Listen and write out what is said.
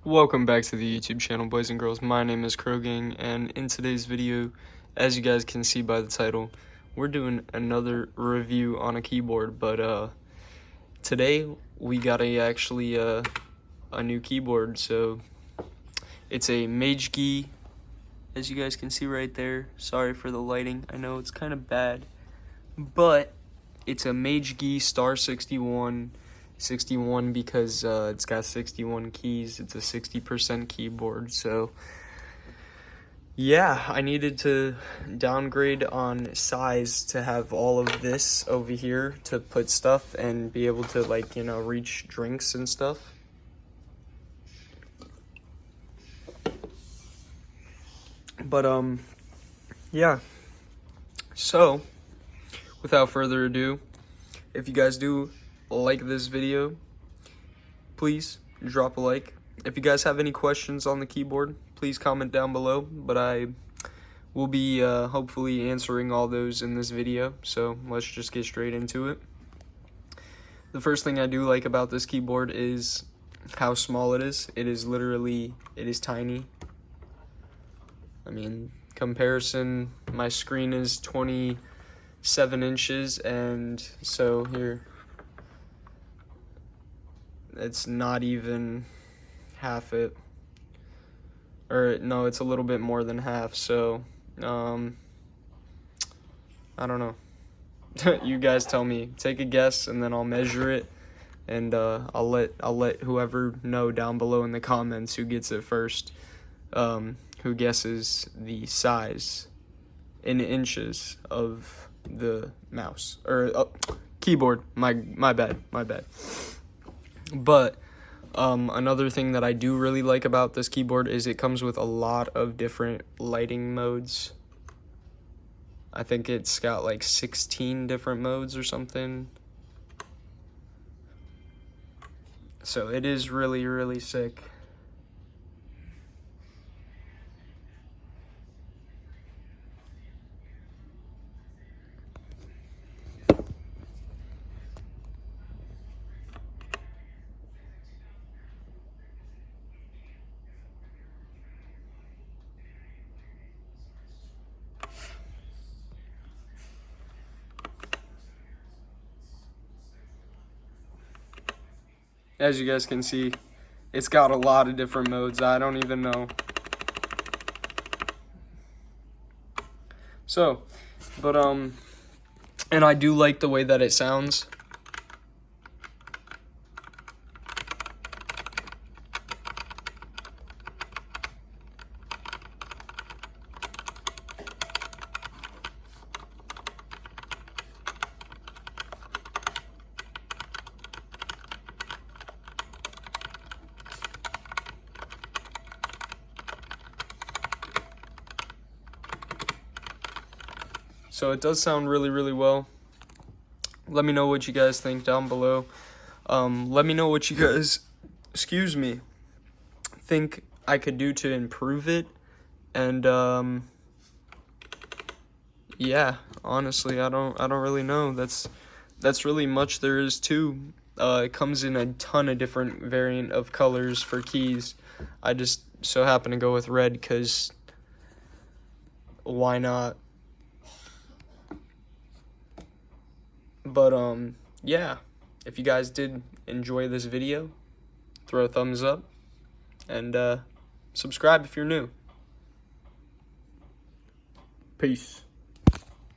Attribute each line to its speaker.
Speaker 1: Welcome back to the YouTube channel, boys and girls. My name is Krogang, and in today's video, as you guys can see by the title, we're doing another review on a keyboard. But today we got a new keyboard. So it's a MageGee, as you guys can see right there. Sorry for the lighting, I know it's kind of bad, but it's a MageGee star61 because it's got 61 keys. It's a 60% keyboard. So yeah, I needed to downgrade on size to have all of this over here to put stuff and be able to, like, you know, reach drinks and stuff. But yeah, so without further ado, if you guys do like this video, please drop a like. If you guys have any questions on the keyboard, please comment down below, but I will be hopefully answering all those in this video. So let's just get straight into it. The first thing I do like about this keyboard is how small it is. It is tiny. I mean, comparison, my screen is 27 inches, and so here, it's not even half it, or no, it's a little bit more than half. So I don't know. You guys tell me, take a guess, and then I'll measure it, and I'll let whoever know down below in the comments who gets it first, who guesses the size in inches of the mouse or keyboard. My bad. But another thing that I do really like about this keyboard is it comes with a lot of different lighting modes. I think it's got like 16 different modes or something. So it is really, really sick. As you guys can see, it's got a lot of different modes. I don't even know. So, but and I do like the way that it sounds. So it does sound really, really well. Let me know what you guys think down below. Let me know what you guys, think I could do to improve it. And yeah, honestly, I don't really know. That's really much there is to. It comes in a ton of different variant of colors for keys. I just so happen to go with red because why not? But yeah, if you guys did enjoy this video, throw a thumbs up and subscribe if you're new. Peace.